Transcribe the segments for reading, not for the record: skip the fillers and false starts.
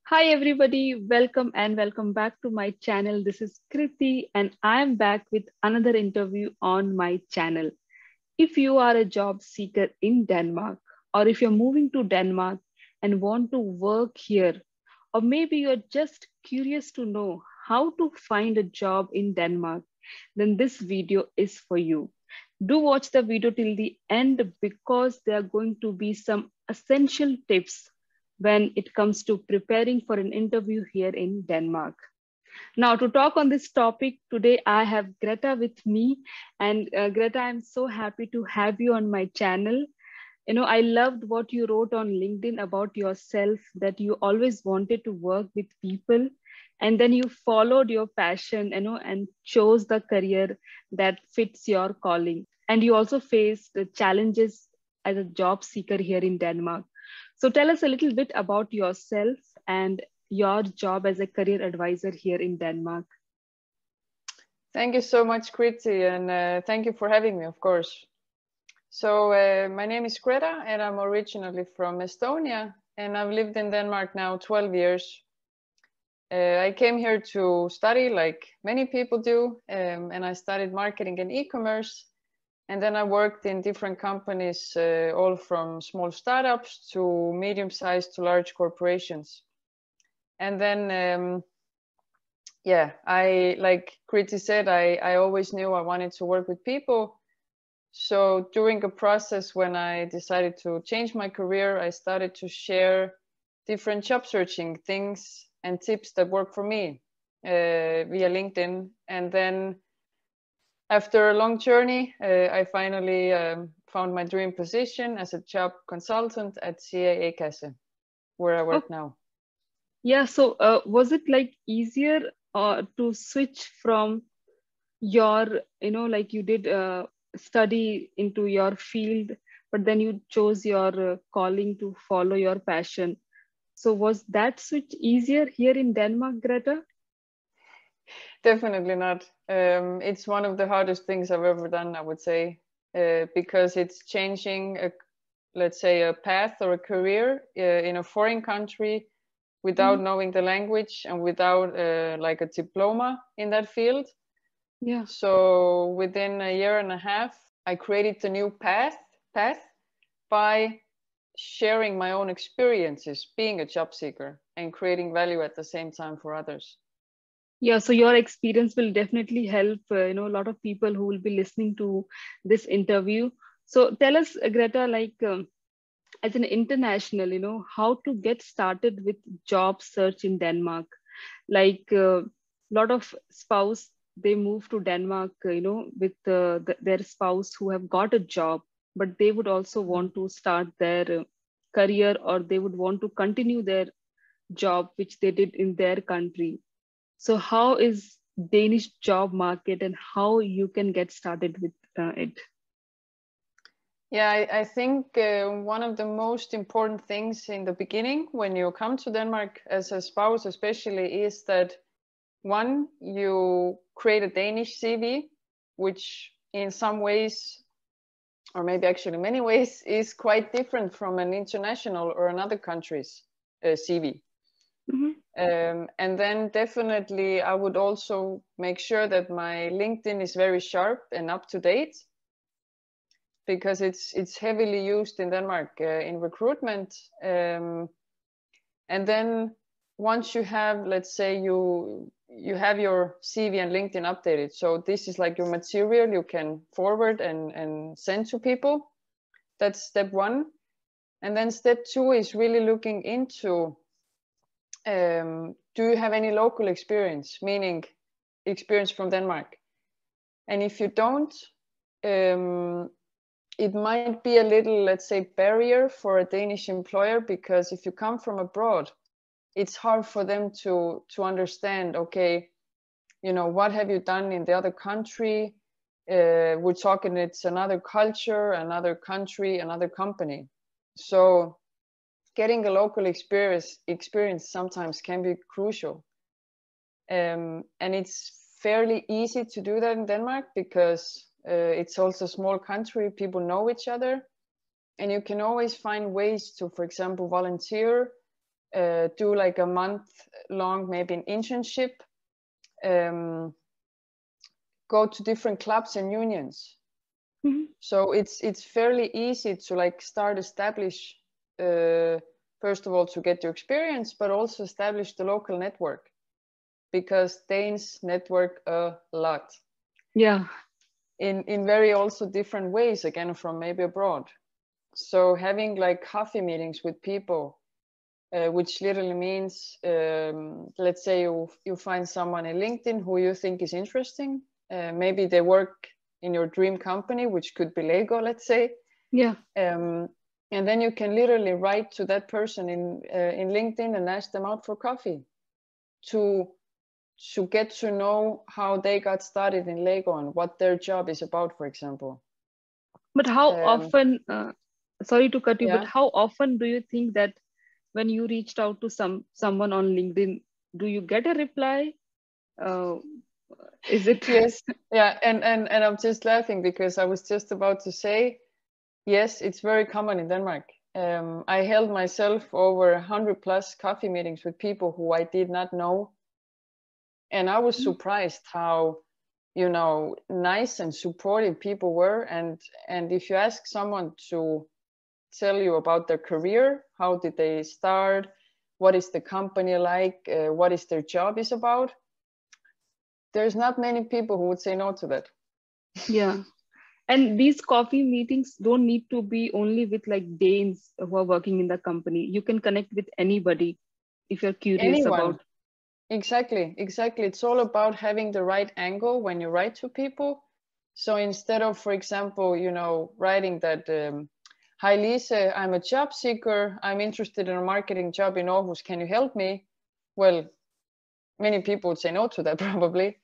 Hi everybody, welcome and welcome back to my channel. This is Kriti and I am back with another interview on my channel. If you are a job seeker in Denmark or if you're moving to Denmark and want to work here, or maybe you're just curious to know how to find a job in Denmark, then this video is for you. Do watch the video till the end because there are going to be some essential tips when it comes to preparing for an interview here in Denmark. Now, to talk on this topic today, I have Greta with me. And Greta, I'm so happy to have you on my channel. I loved what you wrote on LinkedIn about yourself, that you always wanted to work with people. And then you followed your passion, and chose the career that fits your calling. And you also faced the challenges as a job seeker here in Denmark. So tell us a little bit about yourself and your job as a career advisor here in Denmark. Thank you so much, Kriti, and thank you for having me, of course. So my name is Greta, and I'm originally from Estonia, and I've lived in Denmark now 12 years. I came here to study like many people do, and I studied marketing and e-commerce. And then I worked in different companies, all from small startups to medium-sized to large corporations. And then, like Kriti said, I always knew I wanted to work with people. So during a process when I decided to change my career, I started to share different job searching things and tips that work for me via LinkedIn. And then after a long journey, I finally found my dream position as a job consultant at CA Kasse, where I work now. Yeah, so was it like easier to switch from your, like you did study into your field, but then you chose your calling to follow your passion. So was that switch easier here in Denmark, Greta? Definitely not. It's one of the hardest things I've ever done, I would say, because it's changing, let's say, a path or a career in a foreign country without knowing the language and without like a diploma in that field. Yeah. So within a year and a half, I created the new path by sharing my own experiences being a job seeker and creating value at the same time for others. Yeah, so your experience will definitely help, a lot of people who will be listening to this interview. So tell us, Greta, like as an international, how to get started with job search in Denmark. Like a lot of spouse, they move to Denmark, with their spouse who have got a job, but they would also want to start their career, or they would want to continue their job, which they did in their country. So how is Danish job market and how you can get started with it? Yeah, I think one of the most important things in the beginning when you come to Denmark as a spouse, especially, is that one, you create a Danish CV, which in some ways, or maybe actually many ways, is quite different from an international or another country's CV. And then definitely I would also make sure that my LinkedIn is very sharp and up to date, because it's heavily used in Denmark in recruitment. And then once you have, let's say you have your CV and LinkedIn updated, so this is like your material you can forward and send to people. That's step one. And then step two is really looking into, do you have any local experience, meaning experience from Denmark? And if you don't, it might be a little, let's say, barrier for a Danish employer, because if you come from abroad, it's hard for them to understand, okay, what have you done in the other country? We're talking, it's another culture, another country, another company. So getting a local experience sometimes can be crucial. And it's fairly easy to do that in Denmark because it's also a small country, people know each other, and you can always find ways to, for example, volunteer do like a month long, maybe an internship, go to different clubs and unions. So it's fairly easy to like establish, first of all, to get your experience, but also establish the local network, because Danes network a lot. Yeah. In very also different ways, again, from maybe abroad. So having like coffee meetings with people, which literally means, let's say you find someone in LinkedIn who you think is interesting. Maybe they work in your dream company, which could be Lego, let's say. Yeah. And then you can literally write to that person in LinkedIn and ask them out for coffee to get to know how they got started in Lego and what their job is about, for example. But how often, sorry to cut you, yeah. but how often do you think that when you reached out to someone on LinkedIn, do you get a reply? Is it? Yes. Yeah. And I'm just laughing because I was just about to say, yes, it's very common in Denmark. I held myself over 100+ coffee meetings with people who I did not know. And I was surprised how, nice and supportive people were. And if you ask someone to tell you about their career, how did they start, what is the company like, what is their job is about, there's not many people who would say no to that. Yeah. And these coffee meetings don't need to be only with like Danes who are working in the company. You can connect with anybody if you're curious about. Exactly. It's all about having the right angle when you write to people. So instead of, for example, writing that, hi Lise, I'm a job seeker, I'm interested in a marketing job in Aarhus, can you help me? Well, many people would say no to that probably.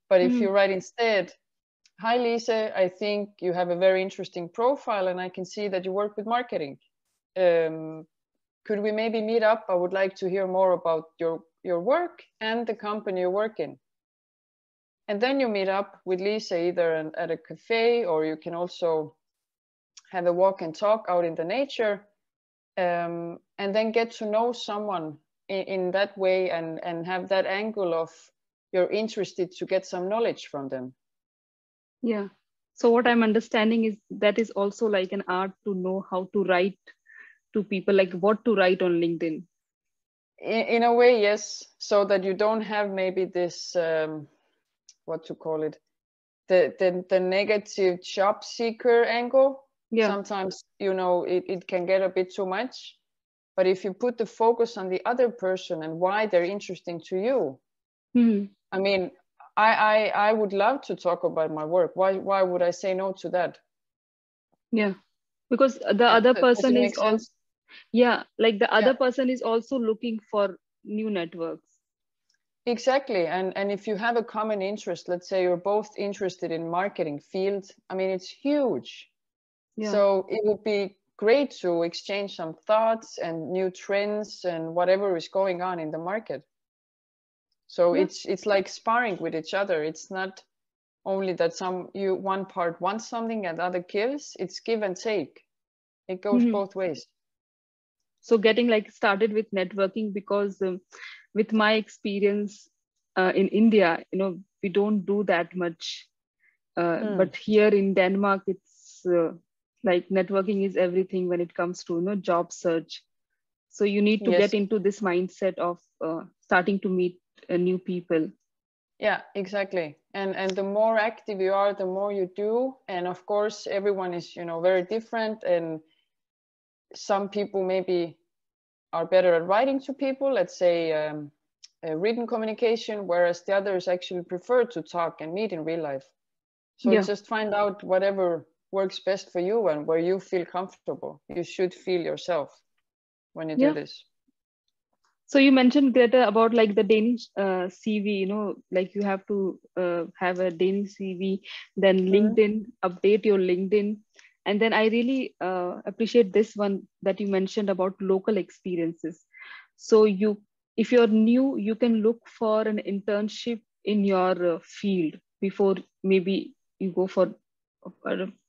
But if you write instead, hi Lise, I think you have a very interesting profile and I can see that you work with marketing. Could we maybe meet up? I would like to hear more about your work and the company you work in. And then you meet up with Lisa either at a cafe, or you can also have a walk and talk out in the nature, and then get to know someone in that way, and have that angle of you're interested to get some knowledge from them. Yeah. So what I'm understanding is that is also like an art to know how to write to people, like what to write on LinkedIn. In a way, yes. So that you don't have maybe this, what to call it, the negative job seeker angle. Yeah. Sometimes, it can get a bit too much. But if you put the focus on the other person and why they're interesting to you, I mean, I would love to talk about my work. Why would I say no to that? Yeah, because the other person is also, yeah, like the other person is also looking for new networks. Exactly. And if you have a common interest, let's say you're both interested in marketing field, I mean, it's huge. Yeah. So it would be great to exchange some thoughts and new trends and whatever is going on in the market. So it's like sparring with each other. It's not only that one part wants something and the other gives. It's give and take. It goes both ways. So getting like started with networking, because with my experience in India, we don't do that much. But here in Denmark, it's like networking is everything when it comes to job search. So you need to get into this mindset of starting to meet new people. Yeah, exactly. And the more active you are, the more you do. And of course, everyone is, very different. And some people maybe are better at writing to people, let's say written communication, whereas the others actually prefer to talk and meet in real life. So just find out whatever works best for you and where you feel comfortable. You should feel yourself when you do this. So you mentioned, Greta, about like the Danish CV, like you have to have a Danish CV, then LinkedIn, update your LinkedIn. And then I really appreciate this one that you mentioned about local experiences. So if you're new, you can look for an internship in your field before maybe you go for,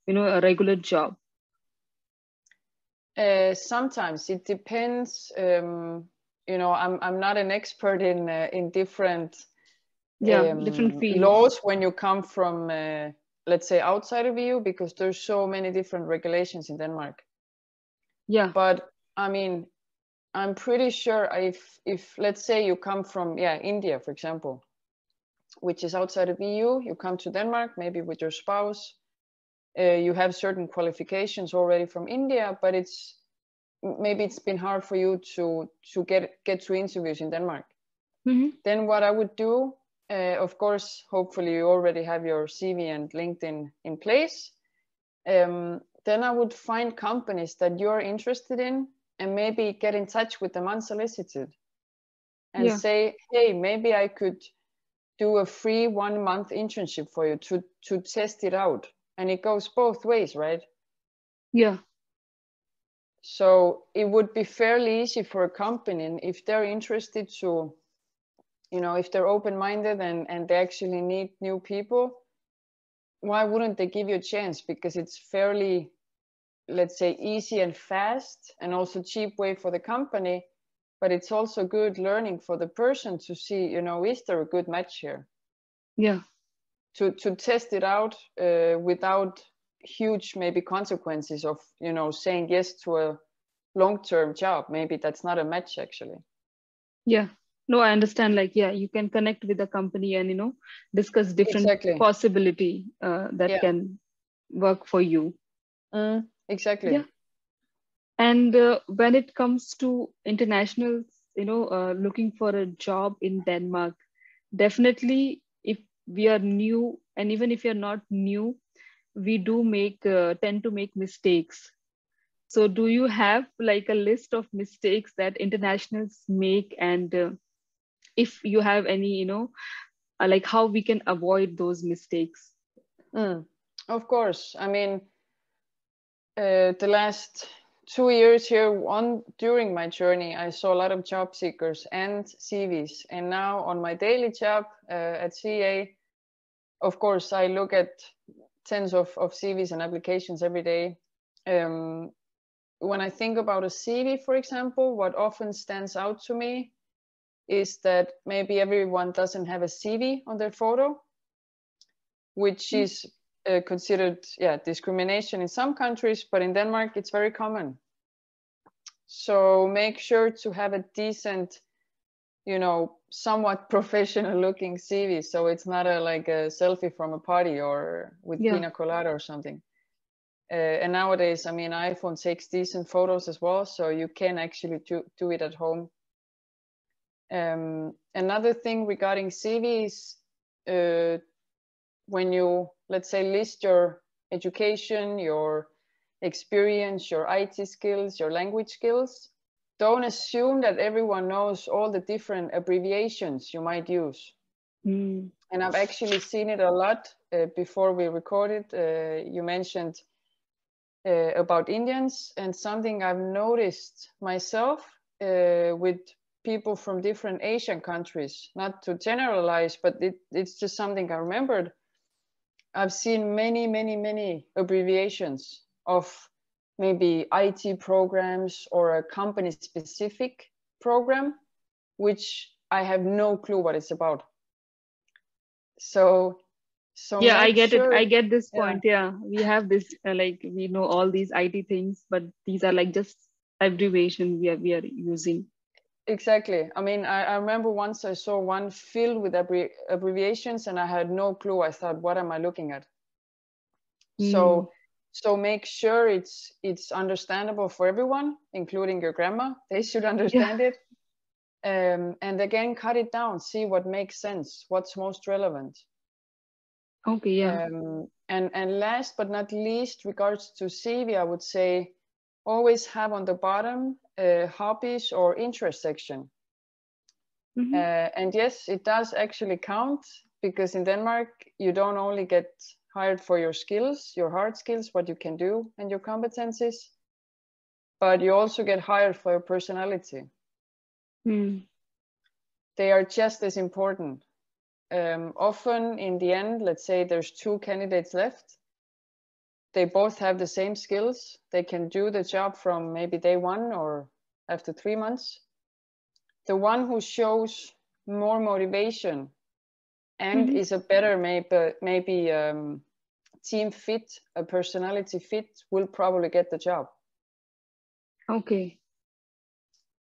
a regular job. Sometimes it depends. I'm not an expert in different different fields. laws when you come from, let's say, outside of EU, because there's so many different regulations in Denmark. Yeah. But I mean, I'm pretty sure if let's say you come from India, for example, which is outside of EU, you come to Denmark maybe with your spouse, you have certain qualifications already from India, but maybe it's been hard for you to get to interviews in Denmark. Then what I would do, of course, hopefully you already have your CV and LinkedIn in place. Then I would find companies that you're interested in and maybe get in touch with them unsolicited and say, hey, maybe I could do a free 1 month internship for you to test it out. And it goes both ways, right? Yeah. So it would be fairly easy for a company, and if they're interested to, if they're open-minded and they actually need new people, why wouldn't they give you a chance? Because it's fairly, let's say, easy and fast, and also cheap way for the company, but it's also good learning for the person to see, is there a good match here? Yeah. To test it out without huge maybe consequences of, saying yes to a long-term job. Maybe that's not a match actually. Yeah. No, I understand. Like, you can connect with the company and, discuss different possibility that can work for you. Exactly. Yeah. And when it comes to internationals, looking for a job in Denmark, definitely if we are new, and even if you're not new, we do tend to make mistakes. So do you have like a list of mistakes that internationals make, and if you have any, like how we can avoid those mistakes? Of course. I mean, the last 2 years here during my journey, I saw a lot of job seekers and CVs. And now on my daily job at CA, of course, I look at tens of CVs and applications every day. When I think about a CV, for example, what often stands out to me is that maybe everyone doesn't have a CV on their photo, which is considered discrimination in some countries, but in Denmark it's very common. So make sure to have a decent, somewhat professional looking CV, so it's not like a selfie from a party or with pina colada or something. And nowadays, I mean, iPhone takes decent photos as well, so you can actually do it at home. Another thing regarding CVs, when you, let's say, list your education, your experience, your IT skills, your language skills, don't assume that everyone knows all the different abbreviations you might use. And I've actually seen it a lot. Before we recorded, you mentioned about Indians, and something I've noticed myself with people from different Asian countries, not to generalize, but it's just something I remembered. I've seen many abbreviations of maybe IT programs or a company specific program, which I have no clue what it's about. So I get it. I get this point. We have this like we know all these IT things, but these are like just abbreviation we are using. Exactly. I mean, I remember once I saw one filled with abbreviations and I had no clue. I thought, what am I looking at? So make sure it's understandable for everyone, including your grandma. They should understand it. And again, cut it down. See what makes sense. What's most relevant. Okay. Yeah. And last but not least, regards to CV, I would say always have on the bottom hobbies or interest section. And yes, it does actually count, because in Denmark you don't only get hired for your skills, your hard skills, what you can do and your competencies, but you also get hired for your personality. They are just as important. Often in the end, let's say there's 2 candidates left, they both have the same skills, they can do the job from maybe day 1 or after 3 months, the one who shows more motivation and is a better maybe team fit, a personality fit, will probably get the job. Okay.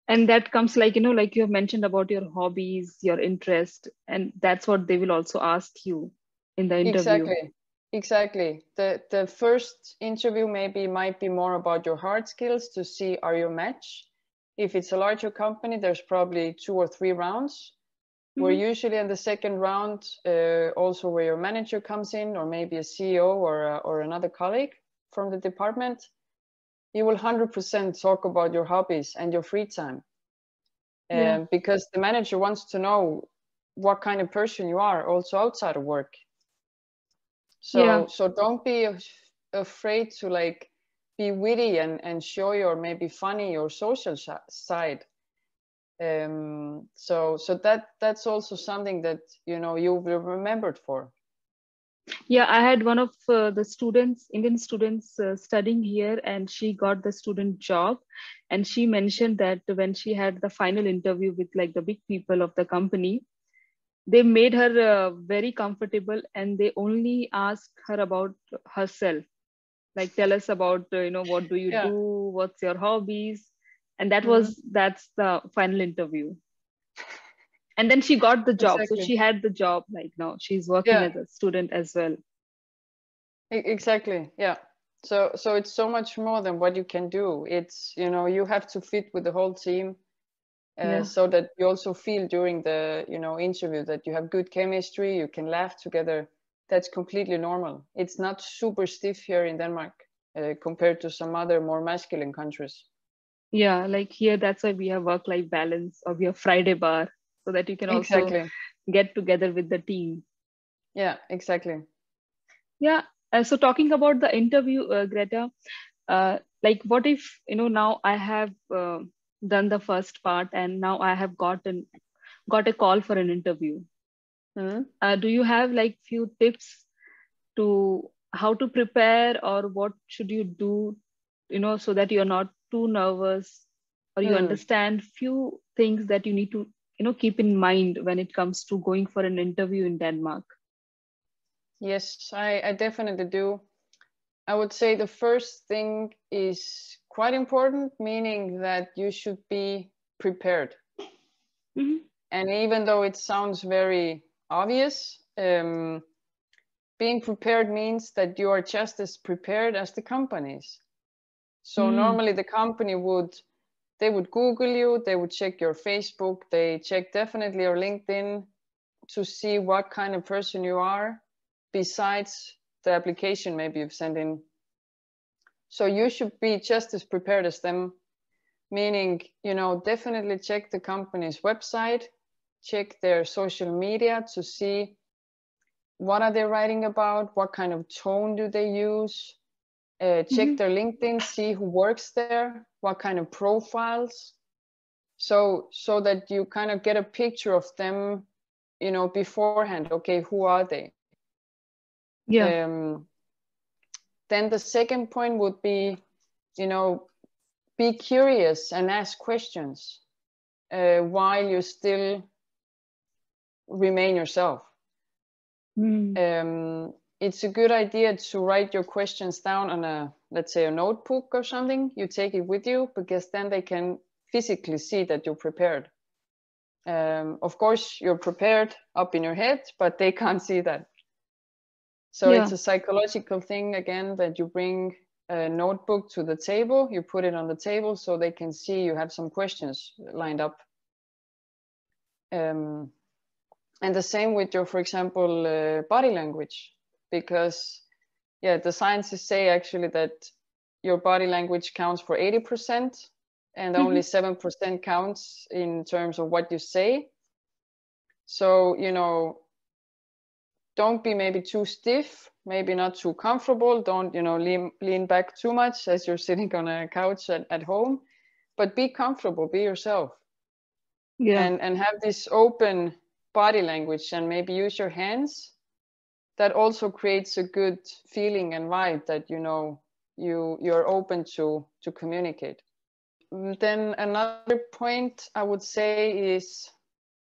And that comes like, like you have mentioned about your hobbies, your interest, and that's what they will also ask you in the interview. Exactly. The first interview might be more about your hard skills to see are you a match. If it's a larger company, there's probably 2 or 3 rounds. Where usually in the second round, also where your manager comes in, or maybe a CEO or another colleague from the department, you will 100% talk about your hobbies and your free time. Because the manager wants to know what kind of person you are also outside of work. So don't be afraid to like be witty and show your maybe funny or social side. So that's also something that you will be remembered for. Yeah, I had one of the students, Indian students studying here, and she got the student job. And she mentioned that when she had the final interview with like the big people of the company, they made her very comfortable, and they only asked her about herself, like tell us about what do you do, what's your hobbies, and that's the final interview. And then she got the job. So she had the job, like now she's working as a student as well. Exactly. Yeah. So it's so much more than what you can do. It's you have to fit with the whole team, so that you also feel during the interview that you have good chemistry, you can laugh together. That's completely normal. It's not super stiff here in Denmark compared to some other more masculine countries. Yeah, like here, that's why we have work-life balance, or we have Friday bar, so that you can also get together with the team. Yeah, exactly. Yeah. So talking about the interview, Greta, like what if now I have done the first part, and now I have got a call for an interview. Do you have like few tips to how to prepare, or what should you do, so that you're not too nervous, or you understand few things that you need to keep in mind when it comes to going for an interview in Denmark? Yes, I definitely do. I would say the first thing is quite important, meaning that you should be prepared. And even though it sounds very obvious, being prepared means that you are just as prepared as the companies. So normally the company would Google you, they would check your Facebook, they check definitely your LinkedIn to see what kind of person you are, besides the application maybe you've sent in. So you should be just as prepared as them, meaning, definitely check the company's website, check their social media to see what are they writing about, what kind of tone do they use, check their LinkedIn, see who works there, what kind of profiles, so that you kind of get a picture of them, beforehand. Okay, who are they? Then the second point would be, be curious and ask questions while you still remain yourself. It's a good idea to write your questions down on let's say a notebook or something. You take it with you, because then they can physically see that you're prepared. Of course, you're prepared up in your head, but they can't see that. So it's a psychological thing, again, that you bring a notebook to the table, you put it on the table so they can see you have some questions lined up. And the same with your, for example, body language, because the scientists say actually that your body language counts for 80%, and only 7% counts in terms of what you say. So, don't be maybe too stiff, maybe not too comfortable. Don't, lean back too much as you're sitting on a couch at home, but be comfortable, be yourself. And have this open body language, and maybe use your hands. That also creates a good feeling and vibe that, you're open to communicate. Then another point I would say is,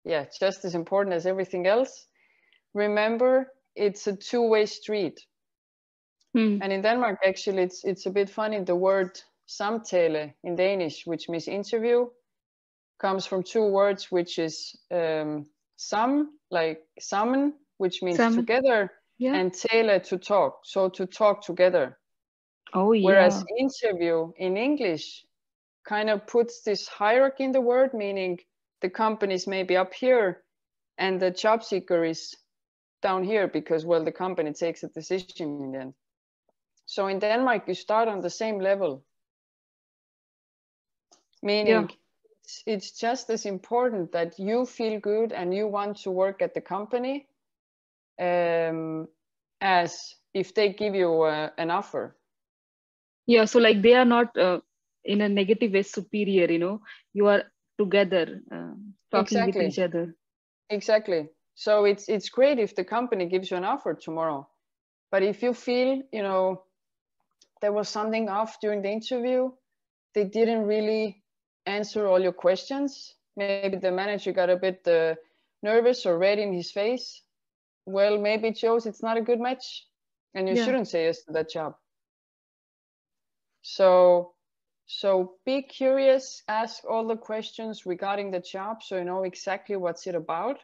yeah, just as important as everything else. Remember, it's a two-way street. And in Denmark, actually, it's a bit funny. The word samtale in Danish, which means interview, comes from two words, which is sam, like sammen, which means Some, together, yeah. and tale, to talk. So to talk together. Oh, Whereas yeah. interview in English kind of puts this hierarchy in the word, meaning the company's maybe up here and the job seeker is down here because, well, the company takes a decision in the end. So in Denmark, you start on the same level, meaning it's just as important that you feel good and you want to work at the company as if they give you an offer. Yeah, so like they are not in a negative way superior, you are together talking with Exactly. each other. Exactly. So it's great if the company gives you an offer tomorrow. But if you feel, there was something off during the interview, they didn't really answer all your questions, maybe the manager got a bit nervous or red in his face, well, maybe it shows it's not a good match and you shouldn't say yes to that job. So be curious, ask all the questions regarding the job so you know exactly what's it about.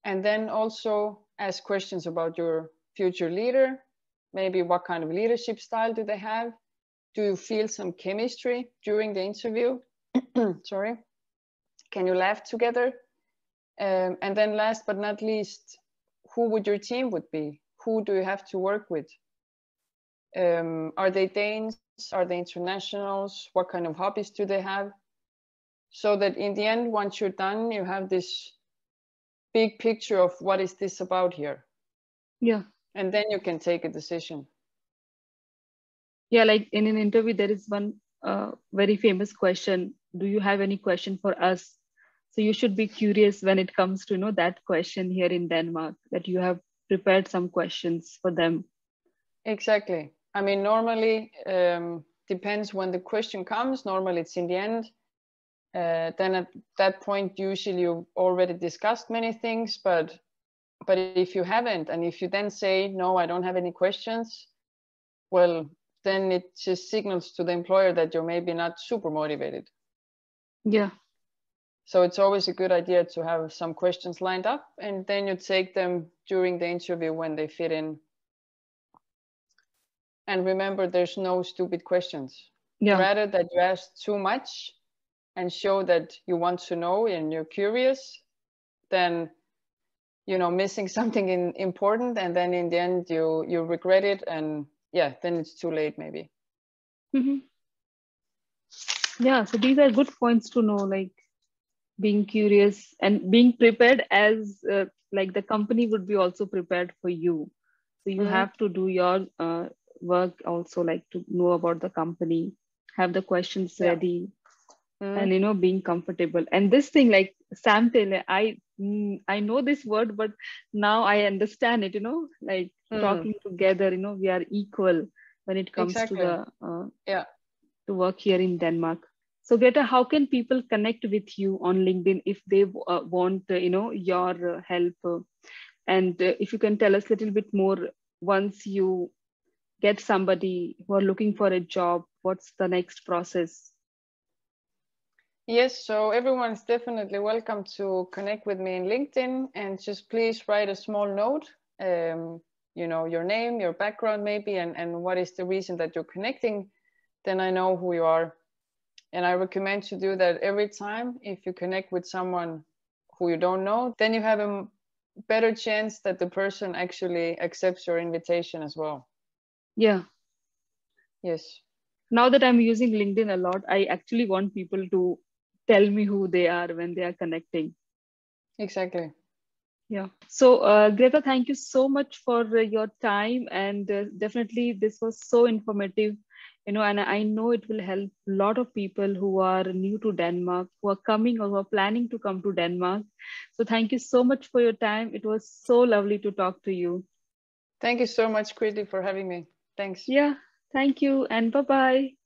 And then also ask questions about your future leader. Maybe what kind of leadership style do they have? Do you feel some chemistry during the interview? Sorry. Can you laugh together? And then last but not least, who would your team would be? Who do you have to work with? Are they Danes? Are they internationals? What kind of hobbies do they have? So that in the end, once you're done, you have this big picture of what is this about here. Yeah. And then you can take a decision. Yeah, like in an interview, there is one very famous question. Do you have any question for us? So you should be curious when it comes to that question here in Denmark, that you have prepared some questions for them. Exactly. I mean, normally depends when the question comes. Normally it's in the end. Then at that point, usually you've already discussed many things, but if you haven't, and if you then say, no, I don't have any questions, well, then it just signals to the employer that you're maybe not super motivated. Yeah. So it's always a good idea to have some questions lined up, and then you take them during the interview when they fit in. And remember, there's no stupid questions. Yeah. Rather that you ask too much and show that you want to know and you're curious, than missing something important, and then in the end you regret it, and yeah, then it's too late maybe. Mm-hmm. Yeah, so these are good points to know, like being curious and being prepared, as like the company would be also prepared for you. So you have to do your work also, like to know about the company, have the questions ready, and being comfortable. And this thing, like Sam Taylor, I know this word, but now I understand it. Like talking together. We are equal when it comes Exactly. to the to work here in Denmark. So Greta, how can people connect with you on LinkedIn if they want your help? And if you can tell us a little bit more, once you get somebody who are looking for a job, what's the next process? Yes, so everyone's definitely welcome to connect with me in LinkedIn, and just please write a small note, your name, your background maybe, and what is the reason that you're connecting. Then I know who you are. And I recommend to do that every time. If you connect with someone who you don't know, then you have a better chance that the person actually accepts your invitation as well. Yeah. Yes. Now that I'm using LinkedIn a lot, I actually want people to tell me who they are when they are connecting. Exactly. Yeah. So Greta, thank you so much for your time, and definitely this was so informative, and I know it will help a lot of people who are new to Denmark, who are coming or who are planning to come to Denmark. So thank you so much for your time. It was so lovely to talk to you. Thank you so much, Kriti, for having me. Thanks. Yeah, thank you, and bye-bye.